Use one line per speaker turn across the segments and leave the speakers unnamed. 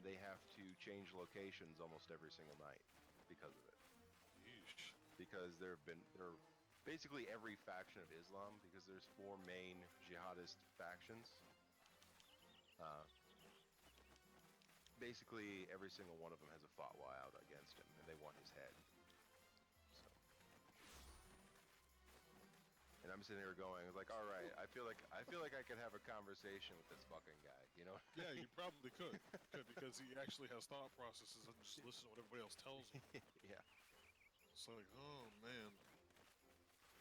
and they have to change locations almost every single night because of it.
Yeesh.
Because there are basically every faction of Islam, because there's 4 main jihadist factions. Basically every single one of them has a fatwa out against him, and they want his head. So, and I'm sitting here going like, all right, I feel like I could have a conversation with this fucking guy, you know?
Yeah, you probably could because he actually has thought processes and just listen to what everybody else tells him.
Yeah.
It's like, oh man,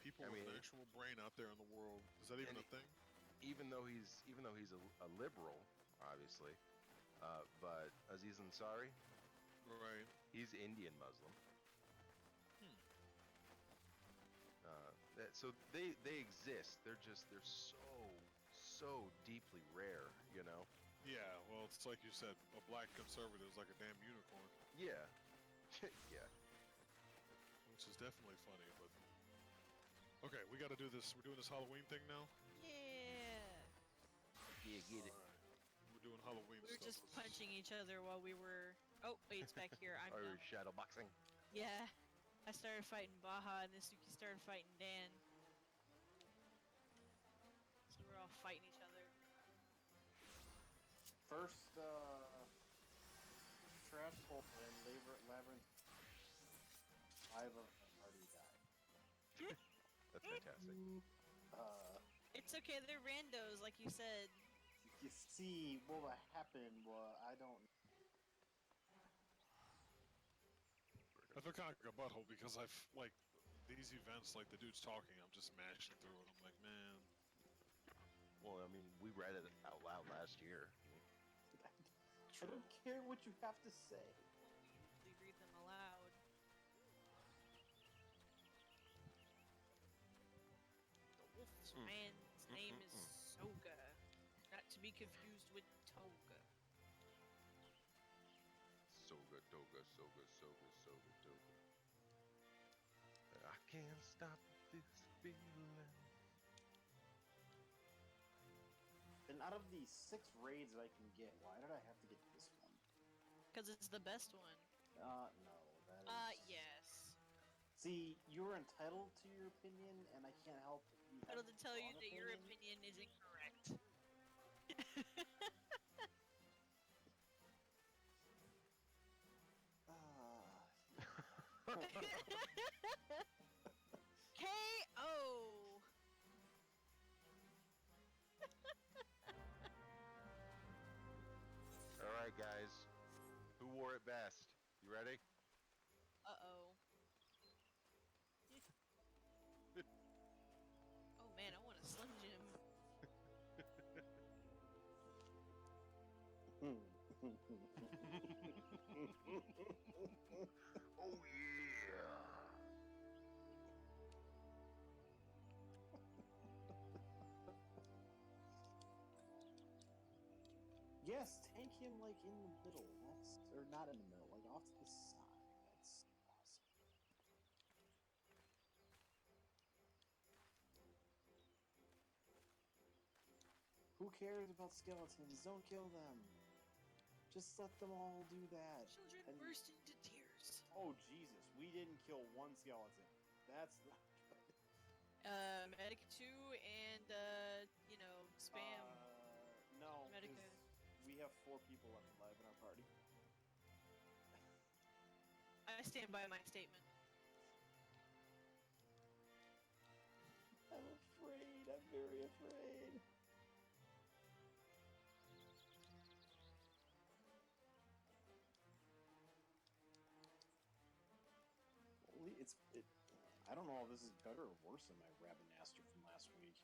people with an actual brain out there in the world. Is that even a thing?
Even though he's a liberal, obviously, but Aziz Ansari,
right?
He's Indian Muslim. So they exist. They're so deeply rare, you know.
Yeah, well, it's like you said, a black conservative is like a damn unicorn.
Yeah, yeah.
Which is definitely funny, but okay, we got to do this. We're doing this Halloween thing now.
Yeah.
Yeah, get it.
All right. We're doing Halloween
We were
stuff.
just punching each other while we were. Oh wait, it's back here. I'm.
Or shadow boxing.
Yeah. I started fighting Baja, and then Suki started fighting Dan. So we're all fighting each other.
First, Trash Bolt and Labyrinth, 5 of them already died.
That's fantastic.
It's okay, they're randos, like you said.
You see, what happened was, I don't...
I feel kind of like a butthole because I've, like, these events, like the dude's talking, I'm just mashing through it. I'm like, man.
Well, I mean, we read it out loud last year.
I don't care what you have to say.
We read them aloud. The wolf's man's name is Soga, not to be confused with Toga.
Soga, Toga, Soga, Soga, Soga, Toga. I can't stop this feeling.
And out of the 6 raids that I can get, why did I have to get this one?
Because it's the best one.
No, that is...
yes.
See, you're entitled to your opinion, and I can't help if you have
Entitled to tell you
wrong
that your opinion is incorrect. K.O.
Alright, guys. Who wore it best? You ready?
Uh-oh. Oh man, I want a Slim Jim.
Oh yeah!
Yes, tank him like in the middle. That's or not in the middle, like off to the side. That's awesome. Who cares about skeletons? Don't kill them. Just let them all do that.
Children burst into tears.
Oh Jesus, we didn't kill one skeleton. That's not good.
Medic 2 and, you know, spam.
No,
Medica.
we have 4 people left alive in our party.
I stand by my statement.
I'm afraid. I'm very afraid. I don't know if this is better or worse than my Rabinaster from last week.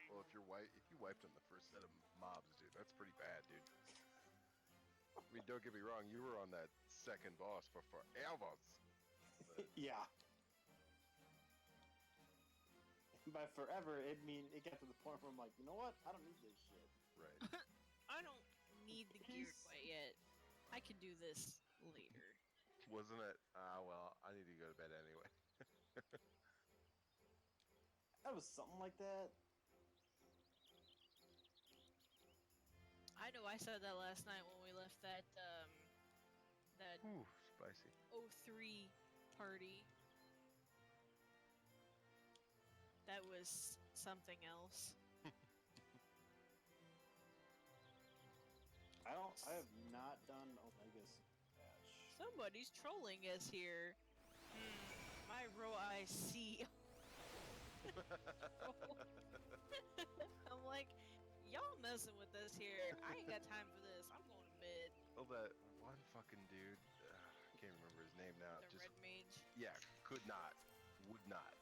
Well, if you wiped on the first set of mobs, dude, that's pretty bad, dude. I mean, don't get me wrong, you were on that second boss for forever.
Yeah. By forever, it got to the point where I'm like, you know what? I don't need this shit.
Right.
I don't need the gear quite yet. I can do this later.
Wasn't it? Well, I need to go to bed anyway.
That was something like that.
I know I said that last night when we left. left that that
Ooh, spicy.
03 party. That was something else.
I have not done Omega's patch.
Somebody's trolling us here. My row I see. I'm like, y'all messing with us here. I ain't got time for this. I'm going to bed.
Oh, that one fucking dude. I can't remember his name now.
The
Just
red mage.
yeah, would not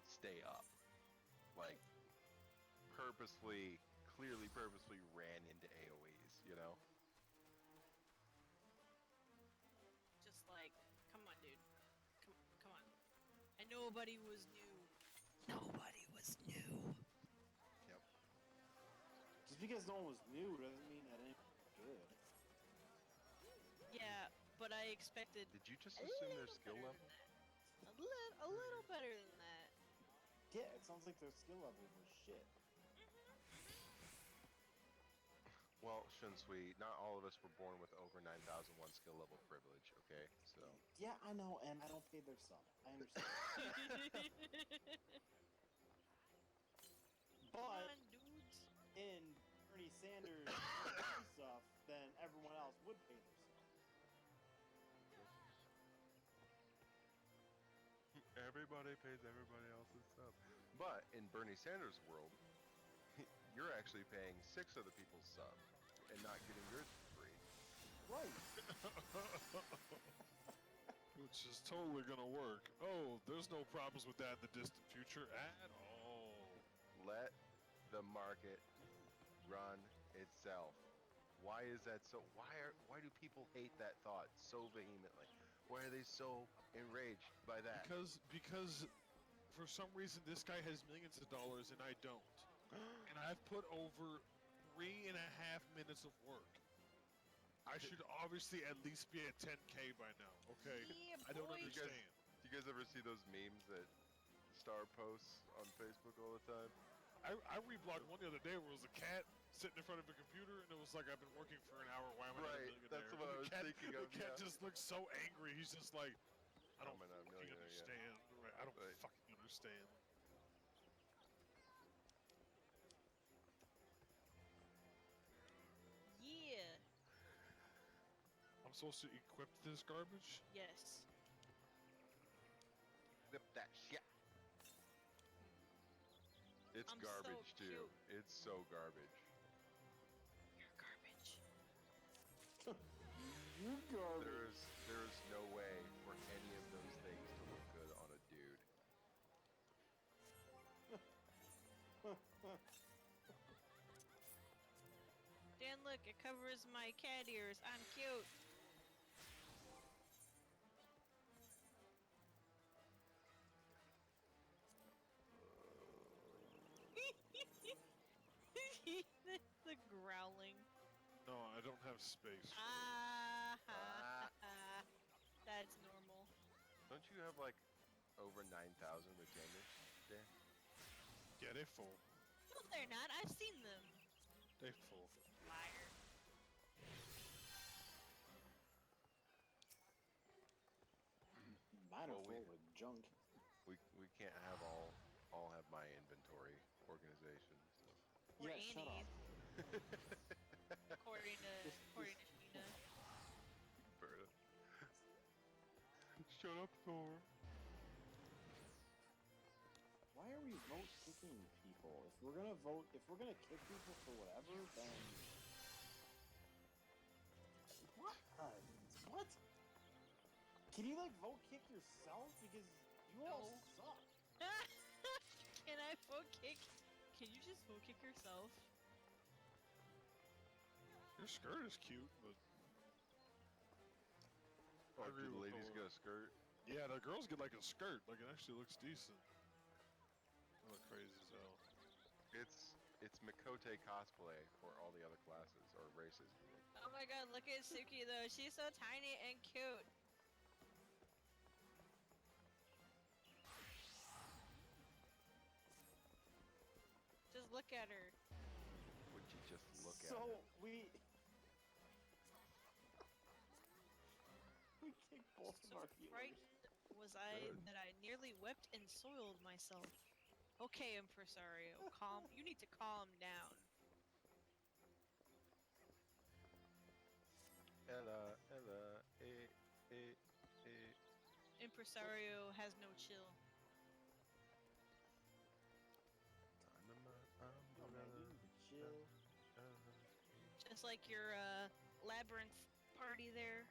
stay up. Like clearly purposely ran into AoEs. You know.
Just like, come on, dude. Come on. And nobody was new. Nobody was new.
Yep.
Just because no one was new doesn't mean that anyone was good.
Yeah, but I expected
Did you just
a
assume their
little
skill
better
level?
than that. A little better than that.
Yeah, it sounds like their skill level was shit.
Well, Shunsui, not all of us were born with over 9,001 skill level privilege. Okay, so.
Yeah, I know, and I don't pay their sub. I understand.
Come
But
on, dudes.
in Bernie Sanders stuff, then everyone else would pay their sub.
Everybody pays everybody else's sub. But in Bernie Sanders' world, you're actually paying 6 other people's sub and not getting yours for free.
Right.
Which is totally gonna work. Oh, there's no problems with that in the distant future at all.
Let the market run itself. Why is that so? Why do people hate that thought so vehemently? Why are they so enraged by that?
Because for some reason this guy has millions of dollars and I don't. And I've put over 3.5 minutes of work. I should obviously at least be at 10K by now, okay?
Yeah,
I don't
boy.
understand.
Do you guys ever see those memes that Star posts on Facebook all the time?
I reblogged one the other day where it was a cat sitting in front of a computer and it was like, I've been working for an hour, why am I not a
Right,
millionaire?
that's what
And
I was thinking of,
The cat
yeah.
just looks so angry, he's just like, I don't
I'm not a
fucking
millionaire yet.
understand. Right, I don't
Right.
fucking understand.
Yeah.
I'm supposed to equip this garbage?
Yes.
Flip that shit. It's
I'm so
garbage too.
cute.
It's so garbage.
You're garbage.
You're garbage.
There is no way for any of those things to look good on a dude.
Dan, look, it covers my cat ears. I'm cute. the growling.
No, I don't have space.
Ah,
Ah.
that's normal.
Don't you have like over 9,000 retainers there?
Yeah, they full.
No, they're not. I've seen them.
They full.
Liar.
Mine are
Well,
full with junk.
We can't have all have my inventory organization. So.
Or
Yeah, shut
Annie's,
up.
according to Sheena.
Berta. Shut up, Thor.
Why are we vote kicking people? If we're gonna kick people for whatever, then what? What? Can you like vote kick yourself because you all
No.
suck?
Can I vote kick? Can you just vote kick yourself?
Your skirt is cute, but
Oh,
agree
do the
with
ladies
Thor.
get a skirt?
yeah, the girls get like a skirt. Like it actually looks decent. They look crazy as hell.
It's Mikote cosplay for all the other classes or races.
Oh my god, look at Suki though. She's so tiny and cute. Just look at her.
Would you just look at
So
it?
Kick both of
So
our healers.
frightened was I
Good.
that I nearly wept and soiled myself. Okay, Impresario, calm. You need to calm down.
Ella, eh, eh, eh.
Impresario has no chill.
Oh man, you need to chill.
Just like your labyrinth party there.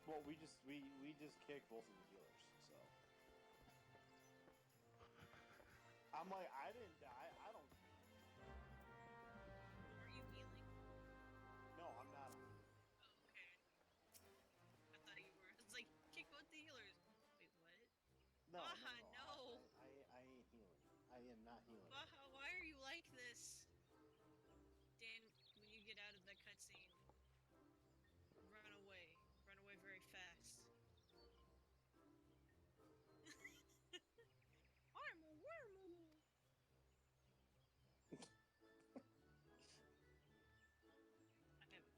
Well, we just kicked both of the healers, so. I'm like, I didn't die. I don't.
Are you healing?
No, I'm not.
Okay. I thought you were. It's like kick both the healers. Wait, what?
No,
Baja,
no.
no.
I ain't healing. I am not healing.
Baja, why are you like this? Dan, when you get out of the cutscene, run away. Run away very fast. I'm a worm. I have a gun.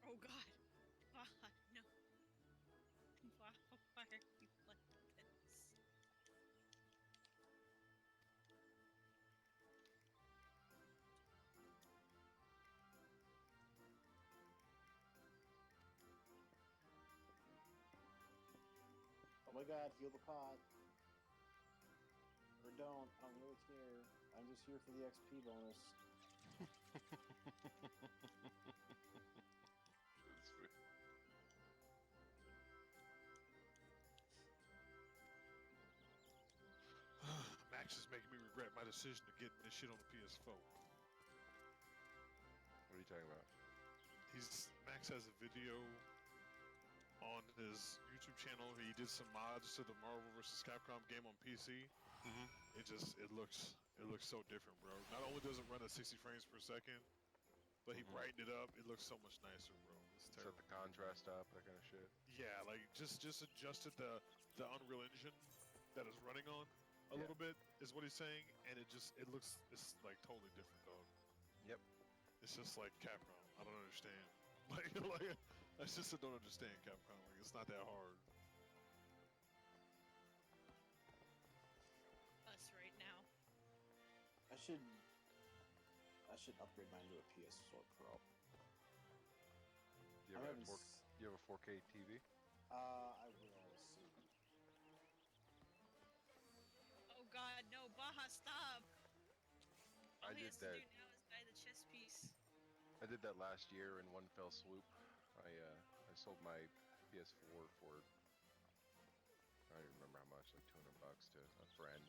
Oh God, Baja, no. Baja, why are you like this?
Oh my god, heal the pod. Or don't. I don't really care. I'm just here for the XP bonus.
That's weird.
Max is making me regret my decision to get this shit on the PS4.
What are you talking about?
Max has a video on his YouTube channel. He did some mods to the Marvel vs. Capcom game on PC. It looks so different, bro. Not only does it run at 60 frames per second, but he brightened it up. It looks so much nicer, bro. It's
Set
terrible.
the contrast up, that kind of shit.
Yeah, like just adjusted the Unreal Engine that is running on a
Yeah.
little bit is what he's saying, and it's like totally different, dog.
Yep.
It's just like Capcom. I don't understand. Like I just don't understand Capcom. Like it's not that hard.
Us right now.
I should upgrade mine to a PS4 Pro.
Do you
I
have,
haven't
you have a 4K TV?
I will soon.
Oh God, no, Baja, stop! All
I
he
did
has
that.
to do now is buy the chess piece.
I did that last year in one fell swoop. I sold my PS4 for I don't even remember how much, like $200 to a friend,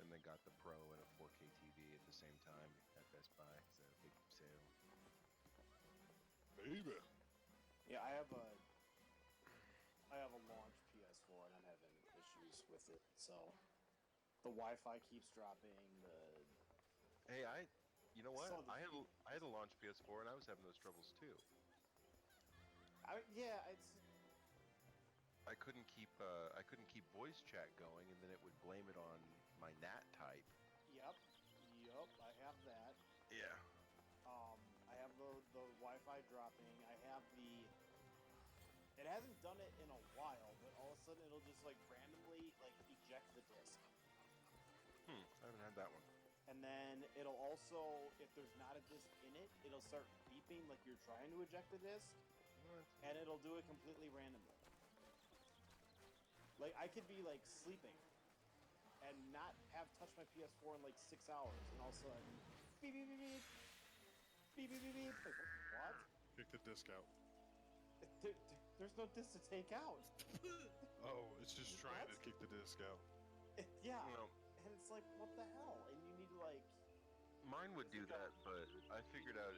and then got the Pro and a 4K TV at the same time at Best Buy. It's a big sale.
Baby.
Yeah, I have a launch PS4 and I'm having issues with it. So the Wi-Fi keeps dropping.
Hey, you know what?
So the
I
heat-
had a launch PS4 and I was having those troubles too. I couldn't keep voice chat going, and then it would blame it on my NAT type.
Yep, I have that.
Yeah.
I have the Wi-Fi dropping. I have it hasn't done it in a while, but all of a sudden it'll just like randomly like eject the disc.
I haven't had that one.
And then it'll also, if there's not a disc in it, it'll start beeping like you're trying to eject the disc,
What?
and it'll do it completely randomly. Like I could be like sleeping and not have touched my PS4 in like 6 hours, and all of a sudden, beep beep beep beep, beep beep beep beep. Like, what?
Kick the disc out.
There's no disc to take out.
Oh, it's just trying to
What?
kick the disc out.
Yeah,
Well,
and it's like, what the hell? And you need to like,
mine would do that, but I figured out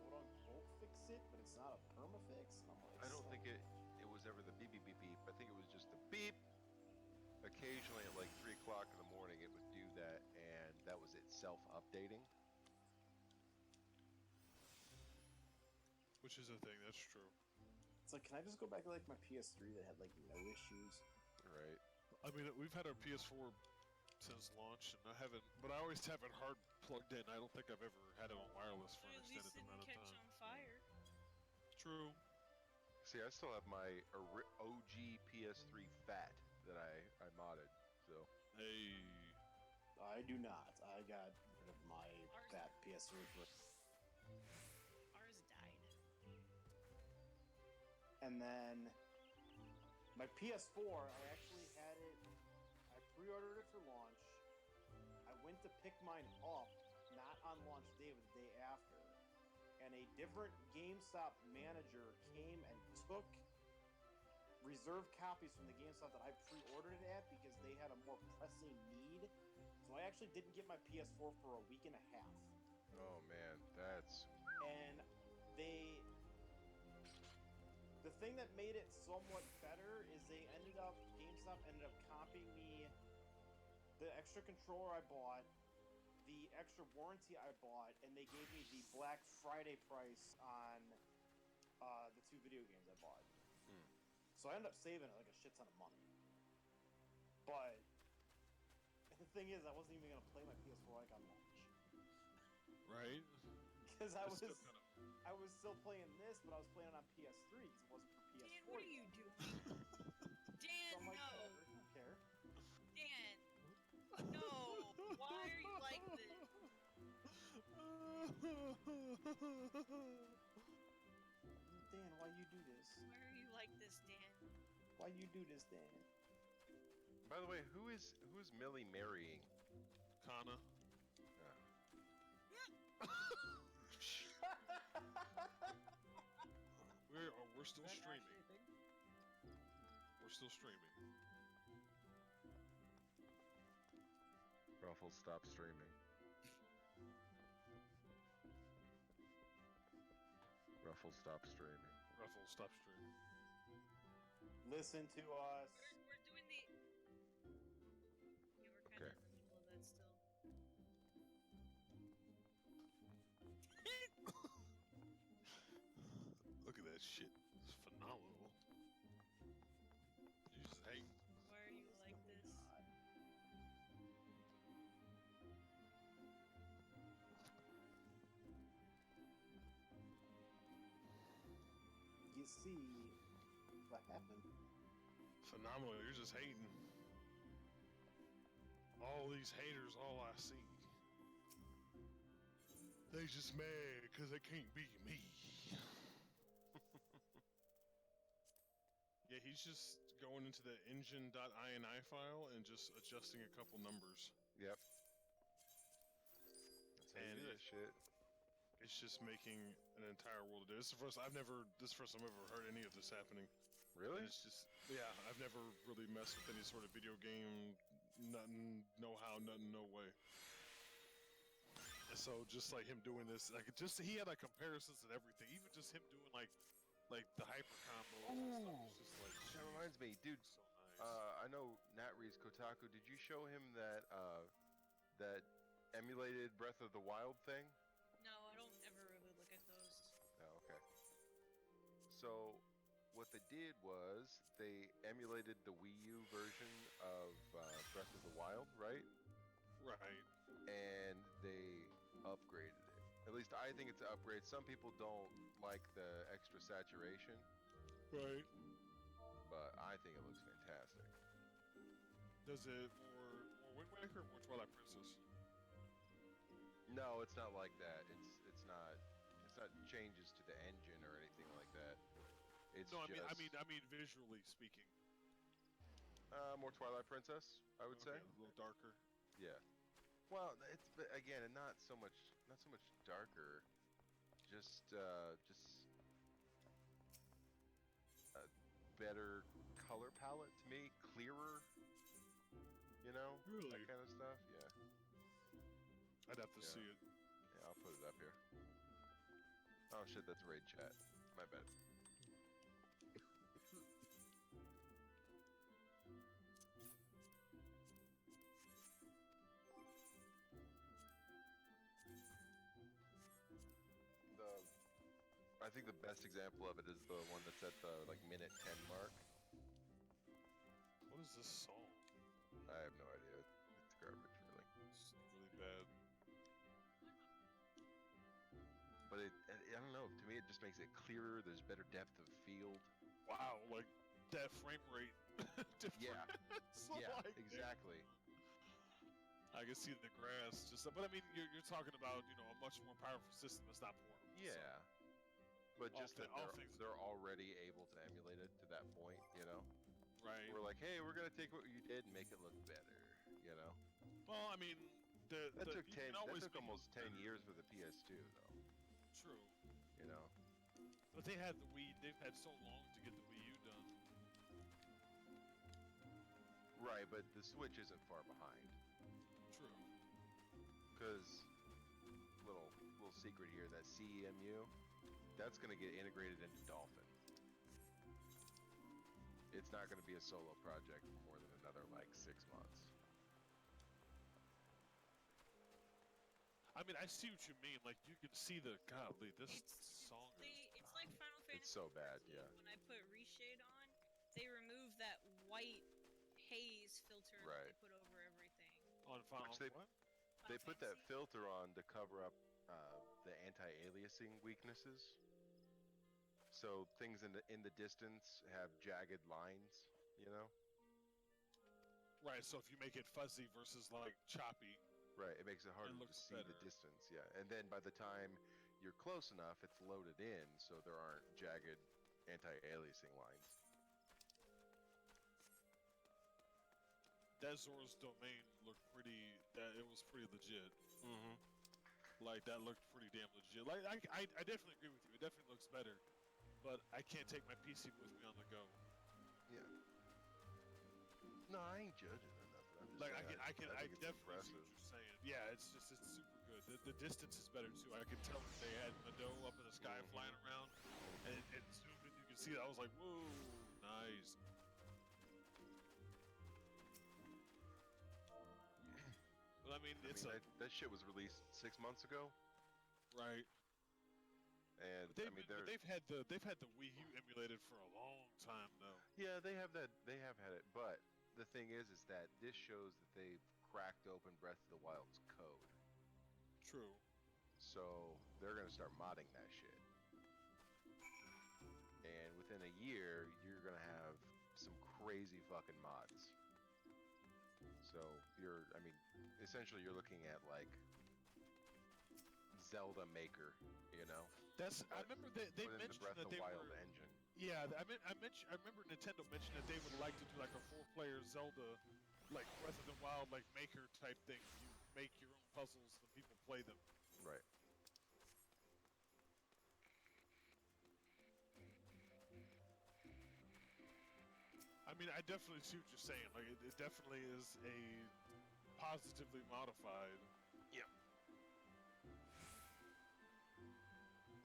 quote unquote, fix it, but it's not a permafix. And I'm like,
I don't think it was ever the beep beep beep beep. I think it was just the beep. Occasionally at like 3 o'clock in the morning, it would do that, and that was it self-updating.
Which is a thing, that's true.
It's like, can I just go back to like my PS3 that had like no issues?
Right.
I mean, we've had our PS4 since launch, and I haven't. But I always have it hard plugged in. I don't think I've ever had it on wireless for
But
an
at least
extended
it
amount
didn't
of
catch
time.
on fire.
True.
See, I still have my OG PS3 Fat that I modded. So
Hey.
I do not. I got rid of my
Ours-
fat PS3 for.
Ours died.
And then my PS4, I actually had it. I pre-ordered it for launch. I went to pick mine up, not on launch day, but the day after. And a different GameStop manager came and took reserved copies from the GameStop that I pre-ordered it at because they had a more pressing need. So I actually didn't get my PS4 for a week and a half.
oh man, that's
And the thing that made it somewhat better is GameStop ended up comping me the extra controller I bought, the extra warranty I bought, and they gave me the Black Friday price on the 2 video games I bought.
Hmm.
So I ended up saving like a shit ton of money. But the thing is, I wasn't even gonna play my PS4 like on launch
Right.
because I
It's
was
still kinda-
I was still playing this, but I was playing it on PS3 because it wasn't for PS4
Dan, what are you
yet.
doing? Dan,
So I'm like,
no.
whatever, I don't care.
Dan, no. Why are you like this?
Dan, why you do this?
Why are you like this, Dan?
Why you do this, Dan?
by the way, who is Millie marrying?
Kana. We're still streaming. We're still streaming.
Ruffles, stop streaming. Ruffles, stop streaming.
Ruffles, stop streaming.
Listen to us.
We're doing the. Yeah, we're kind
Okay.
of in the middle of that still.
Look at that shit. It's phenomenal. You just hate.
Why are you like this?
You see what happened?
Phenomenal. You're just hating. All these haters, all I see. They just mad because they can't beat me. Yeah, he's just going into the engine.ini file and just adjusting a couple numbers.
Yep. That's how
And
you do that shit.
It's just making an entire world of difference. This is the first I've ever heard any of this happening.
Really?
And it's just, yeah, I've never really messed with any sort of video game, nothing, no how, nothing, no way. And so just like him doing this, like he had like comparisons and everything, even just him doing like the hyper combo and stuff. It's just like,
That reminds me, dude.
so nice.
I know Natree's Kotaku. Did you show him that that emulated Breath of the Wild thing?
No, I don't ever really look at those.
Oh, okay. So, what they did was they emulated the Wii U version of Breath of the Wild, right?
Right.
And they upgraded it. At least I think it's an upgrade. Some people don't like the extra saturation,
Right.
but I think it looks fantastic.
Does it more Wind Waker or more Twilight Princess?
No, it's not like that. It's not changes to the engine or anything like that. It's
No,
just
I mean visually speaking.
more Twilight Princess, I would say.
Okay, a little darker.
Yeah. Well, it's but again, not so much darker. Just a better color palette to me, clearer. You know,
Really?
that kind of stuff. Yeah.
I'd have to
Yeah.
see it.
Yeah, I'll put it up here. Oh shit, that's raid chat. My bad. I think the best example of it is the one that's at the like minute 10 mark.
What is this song?
I have no idea. It's garbage. but I don't know. To me, it just makes it clearer. There's better depth of field.
Wow, like that frame rate difference.
Yeah, yeah,
Like,
exactly.
I can see the grass. But I mean, you're talking about a much more powerful system that's not portable. so-
Yeah, but
All
just that
all things-
they're already able to emulate it to that point.
right.
We're like, hey, we're gonna take what you did and make it look better.
Well, I mean,
That took
you can always make it
almost 10
better.
years for the PS2 though.
True.
You know.
But they had the Wii. They've had so long to get the Wii U done.
Right, but the Switch isn't far behind.
True.
Because little secret here, that CEMU, that's gonna get integrated into Dolphin. It's not gonna be a solo project for more than another like 6 months.
I mean, I see what you mean. Like, you can see the godly. This song
It's like Final Fantasy.
It's so bad,
14.
yeah.
When I put reshade on, they removed that white haze filter that
Right.
they put over everything.
on Final.
Which they-
What?
They
Final
put that
Fantasy.
filter on to cover up the anti-aliasing weaknesses. So things in the distance have jagged lines,
Right. So if you make it fuzzy versus like choppy,
Right, it makes it harder to
looks
see the
better.
distance, yeah. And then by the time you're close enough, it's loaded in, so there aren't jagged anti-aliasing lines.
that Zora's domain looked pretty. That it was pretty legit.
Mm-hmm.
Like that looked pretty damn legit. Like I definitely agree with you. It definitely looks better, but I can't take my PC with me on the go.
Yeah. No, I ain't judging or nothing. I'm just
Like
saying,
I
think it's
definitely see
impressive.
what you're saying. Yeah, it's super good. The distance is better too. I could tell that they had Mado up in the sky flying around, and zoomed in, you can see that. I was like, whoa, nice. But I mean, it's
that shit was released 6 months ago,
right.
and
But
I mean, they're
they've had the Wii U emulated for a long time though.
yeah, they have that. They have had it, but the thing is that this shows that they've cracked open Breath of the Wild's code.
True.
So they're gonna start modding that shit. And within a year, you're gonna have some crazy fucking mods. So essentially you're looking at like Zelda Maker,
I remember they
put in the
mentioned
Breath
that
of
they
the Wild
were.
engine.
Yeah, I remember Nintendo mentioned that they would like to do like a 4-player Zelda, like Breath of the Wild, like Maker type thing. You make your own puzzles, and people play them.
Right.
I mean, I definitely see what you're saying. Like, it definitely is a positively modified.
Yep.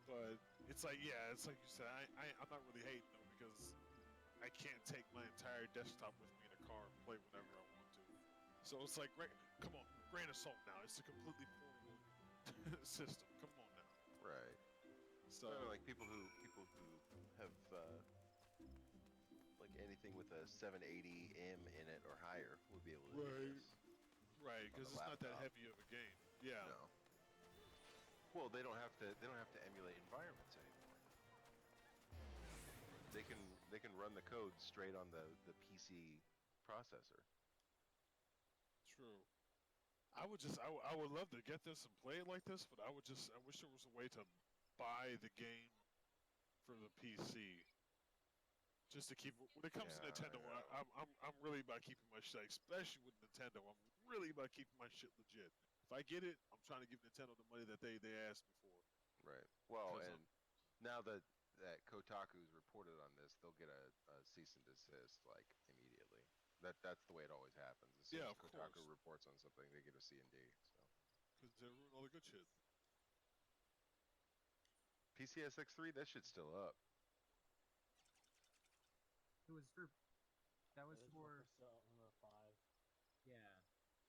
But it's like, yeah, it's like you said. I'm not really hating though because I can't take my entire desktop with me in a car and play whenever I want to. So it's like, come on, grain of salt now. It's a completely portable system. Come on now.
Right.
So
Like people who have like anything with a 780M in it or higher would be able to do
Right.
this.
right,
on
because
the
it's not that
laptop.
heavy of a game. Yeah.
No. Well, they don't have to emulate environments anymore. They can run the code straight on the PC processor.
True. I would love to get this and play it like this, but I wish there was a way to buy the game for the PC. Just to keep when it comes to
Yeah,
Nintendo,
yeah.
I'm really about keeping my shit, especially with Nintendo. I'm really about keeping my shit legit. If I get it, I'm trying to give Nintendo the money that they asked me for.
Right. Well,
'Cause,
and now that Kotaku's reported on this, they'll get a cease and desist like immediately. That's the way it always happens. As soon
Yeah,
as
of
Kotaku
course.
reports on something, they get a C&D. So
Because they ruin all the good shit.
PCSX3, that shit's still up.
It was for. That was for.
Persona 5.
Yeah.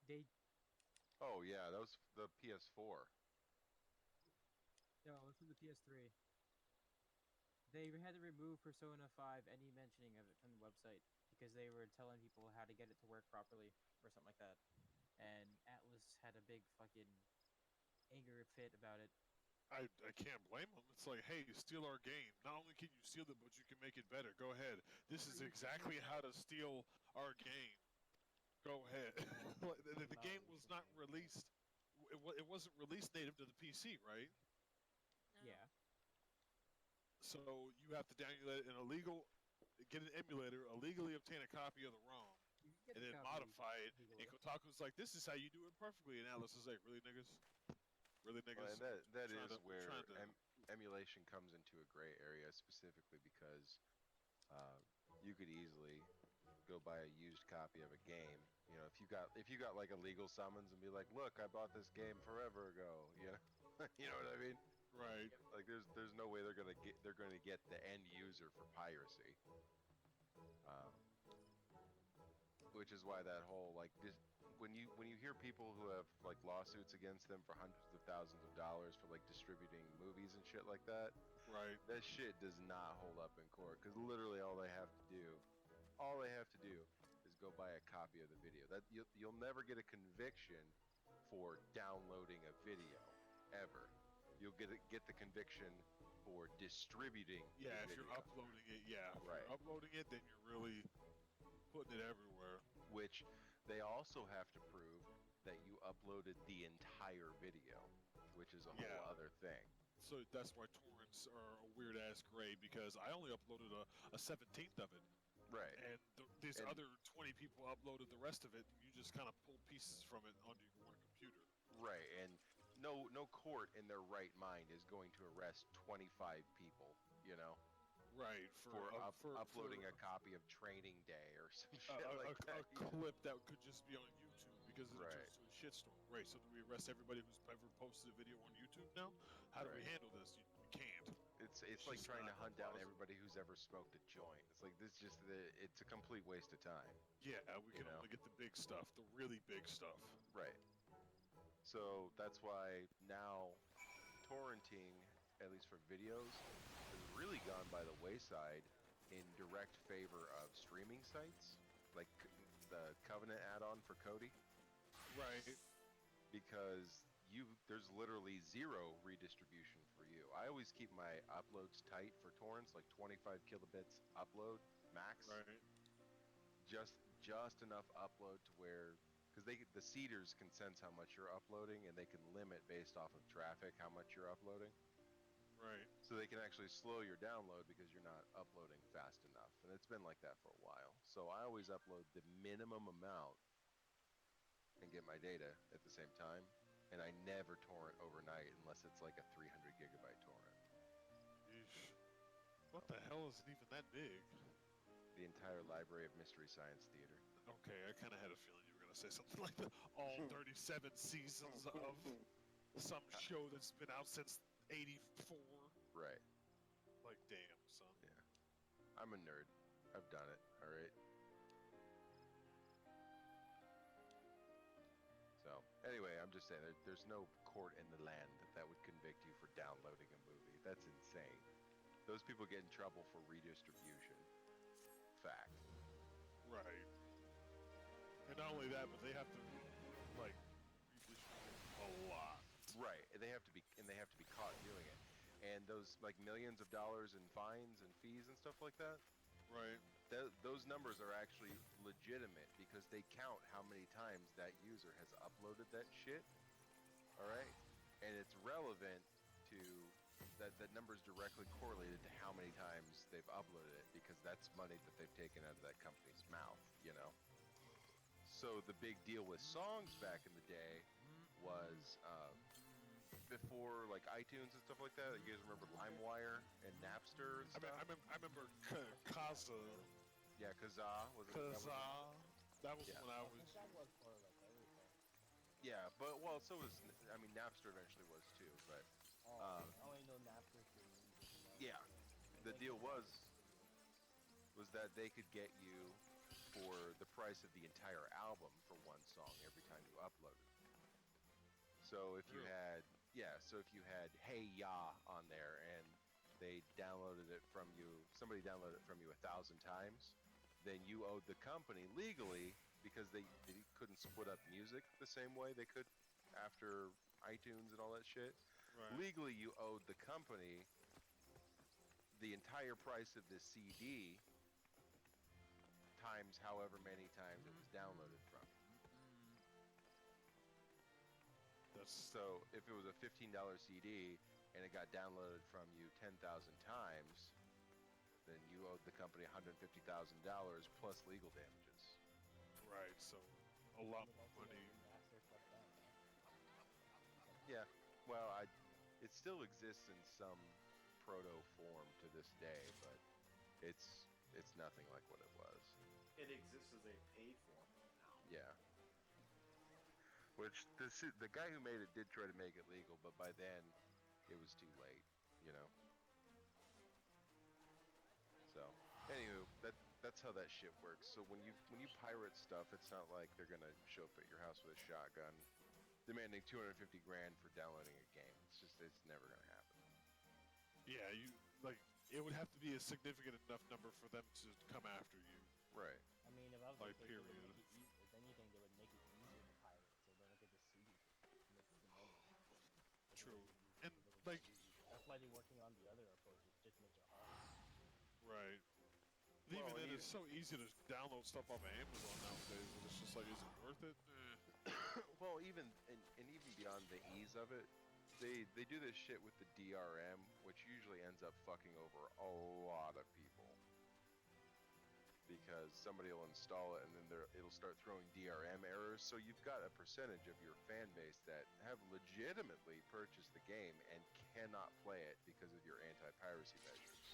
They.
Oh yeah, that was the PS4.
No, it was for the PS3. They had to remove Persona 5 any mentioning of it from the website because they were telling people how to get it to work properly or something like that. And Atlas had a big fucking anger fit about it.
I can't blame them. It's like, hey, steal our game. Not only can you steal it, but you can make it better. Go ahead. This is exactly how to steal our game. Go ahead. The game was not released. It wasn't released native to the PC, right?
No.
Yeah.
So you have to download an illegal, get an emulator, illegally obtain a copy of the ROM,
You can get
and
the
then
copy
modify it.
legally.
And Kotaku's like, this is how you do it perfectly. And Atlas is like, really, niggas? Really, niggas?
Well, and that
Trying
is
to-
where
trying to-
emulation comes into a gray area, specifically because you could easily go buy a used copy of a game. You know, if you got like illegal summons and be like, look, I bought this game forever ago. You know, you know what I mean?
Right.
Like there's no way they're gonna get the end user for piracy. Um, which is why that whole like when you hear people who have like lawsuits against them for hundreds of thousands of dollars for like distributing movies and shit like that,
Right.
that shit does not hold up in court because literally all they have to do is go buy a copy of the video. That you'll never get a conviction for downloading a video ever. You'll get the conviction for distributing.
Yeah,
the
if you're
video,
uploading it, yeah. If
Right.
you're uploading it, then you're really putting it everywhere.
which they also have to prove that you uploaded the entire video, which is a whole
Yeah.
other thing.
So that's why torrents are a weird ass grade because I only uploaded a 17th of it,
Right.
and these
And-
other 20 people uploaded the rest of it. And you just kind of pull pieces from it onto your one computer.
Right, and no court in their right mind is going to arrest 25 people, you know,
Right.
for uploading a copy of Training Day or some shit
a
like that.
clip that could just be on YouTube because it's
Right.
just a shitstorm. Right. So do we arrest everybody who's ever posted a video on YouTube now? How do we
Right.
handle this? You can't.
It's like
just
trying to
not
hunt down
plausible.
everybody who's ever smoked a joint. It's like it's a complete waste of time.
Yeah, we
You
can
know.
only get the big stuff, the really big stuff.
Right. So that's why now torrenting, at least for videos, has really gone by the wayside in direct favor of streaming sites, like the Covenant add-on for Kodi,
Right.
because there's literally zero redistribution for you. I always keep my uploads tight for torrents, like 25 kilobits upload max.
Right.
Just enough upload to where, because the seeders can sense how much you're uploading, and they can limit based off of traffic how much you're uploading.
Right.
So they can actually slow your download because you're not uploading fast enough, and it's been like that for a while. So I always upload the minimum amount and get my data at the same time, and I never torrent overnight unless it's like a 300 gigabyte torrent.
Yeesh. What the hell is it even that big?
The entire library of Mystery Science Theater.
Okay, I kind of had a feeling you were gonna say something like the all 37 seasons of some show that's been out since '84.
Right.
Like, damn, son.
I'm a nerd. I've done it. All right. So anyway, I'm just saying there's no court in the land that would convict you for downloading a movie. That's insane. Those people get in trouble for redistribution. Fact.
Right. And not only that, but they have to like redistribute a lot.
Right. And they have to be caught doing it. And those like millions of dollars in fines and fees and stuff like that,
Right.
those numbers are actually legitimate because they count how many times that user has uploaded that shit. All right, and it's relevant to that number is directly correlated to how many times they've uploaded it because that's money that they've taken out of that company's mouth, you know. So the big deal with songs back in the day was before like iTunes and stuff like that. You guys remember LimeWire and Napster and
I
stuff?
remember Kaza.
Yeah, Kazaa was it? That was-
That was
Yeah.
when I
I
was.
think that was for like everything.
Yeah, but well, so was Napster eventually was too. But
Oh, I only know Napster for
yeah, the deal was that they could get you for the price of the entire album for one song every time you uploaded. So if you
Really?
had if you had Hey Ya on there and they downloaded it from you, somebody downloaded it from you 1,000 times, then you owed the company legally because they couldn't split up music the same way they could after iTunes and all that shit.
Right.
Legally, you owed the company the entire price of the CD times however many times it was downloaded from.
That's
So if it was a $15 CD and it got downloaded from you 10,000 times, then you owed the company $150,000 plus legal damages.
right. So a lot
But
more
also
money.
the remaster stuff that, man.
Yeah, well, it still exists in some proto form to this day, but it's nothing like what it was.
It exists as a paid form now.
Yeah. Which the guy who made it did try to make it legal, but by then it was too late, you know. So, anywho, that's how that shit works. So when you pirate stuff, it's not like they're gonna show up at your house with a shotgun, demanding 250 grand for downloading a game. It's never gonna happen.
Yeah, it would have to be a significant enough number for them to come after you.
Right.
I mean, if I was
Like,
like, they would
period.
make it if anything, they would make it easier to pirate, so they don't get to sue you to make the money. If it
True.
was easy-
And,
if it was
like-
easy. That's why they're working on the other approaches, just to make it hard.
Right.
Well,
Even
and
then, it's so easy to download stuff off of Amazon nowadays. But it's just like, is it worth it?
Well, even and even beyond the ease of it, they do this shit with the DRM, which usually ends up fucking over a lot of people. Because somebody will install it and then it'll start throwing DRM errors. So you've got a percentage of your fan base that have legitimately purchased the game and cannot play it because of your anti-piracy measures.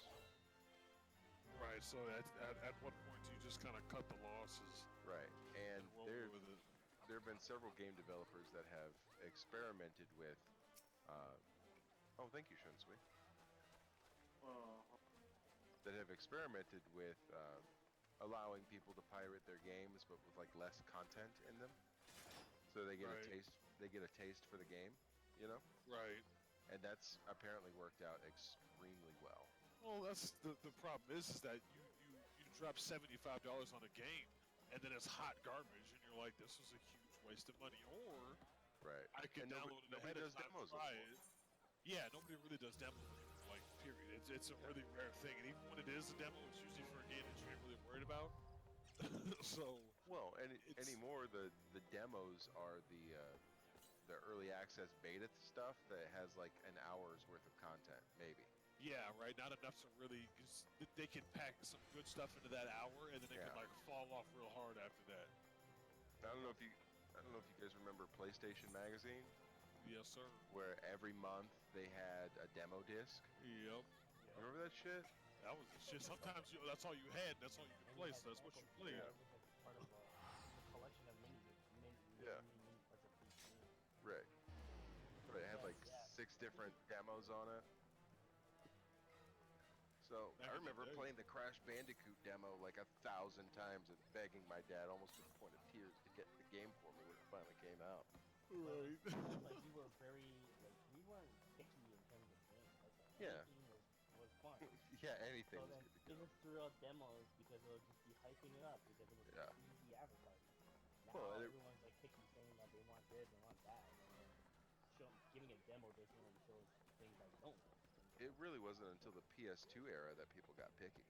Right. So at what point do you just kind of cut the losses
Right. And
and roll with it?
there have been several game developers that have experimented with. Oh, thank you, Shunsui. That have experimented with allowing people to pirate their games, but with like less content in them, so they get
Right.
a taste. They get a taste for the game, you know,
Right.
and that's apparently worked out extremely well.
Well, that's the problem is that you drop $75 on a game, and then it's hot garbage, and you're like, this was a huge waste of money. Or
Right.
I could
And
download it
nobody
ahead
does
of time,
demos
try
anymore.
it. Yeah, nobody really does demos anymore, like, period. It's a really rare thing, and even when it is a demo, it's usually for a game that you ain't really worried about. So,
Well,
It's-
anymore the demos are the early access beta stuff that has like an hour's worth of content, maybe.
yeah, right, not enough to really, cause they can pack some good stuff into that hour, and then it
Yeah.
can, like, fall off real hard after that.
I don't know if you guys remember PlayStation Magazine,
Yes, sir.
where every month they had a demo disc.
Yep.
Remember that shit?
That was the shit. Sometimes that's all you had, and that's all you could
And
play,
you had
so that's what you
samples,
played.
It was like part of a collection of
Yeah.
mini parts of each game.
Right. But it had like
Yeah.
6 different demos on it. So
Back
I
in the
remember
day.
playing the Crash Bandicoot demo like 1,000 times and begging my dad almost to the point of tears to get the game for me when it finally came out.
Right.
Like we were we weren't picky in terms of games. Like
Yeah.
anything was fun.
Yeah, anything
So
was
then
good to
they
go.
just threw out demos because it would just be hyping it up because it was
Yeah.
easy advertising. Now
Well, and it-
everyone's like picky saying that they want this, they want that, and then giving a demo just only shows things that you don't want.
It really wasn't until the PS2 era that people got picky.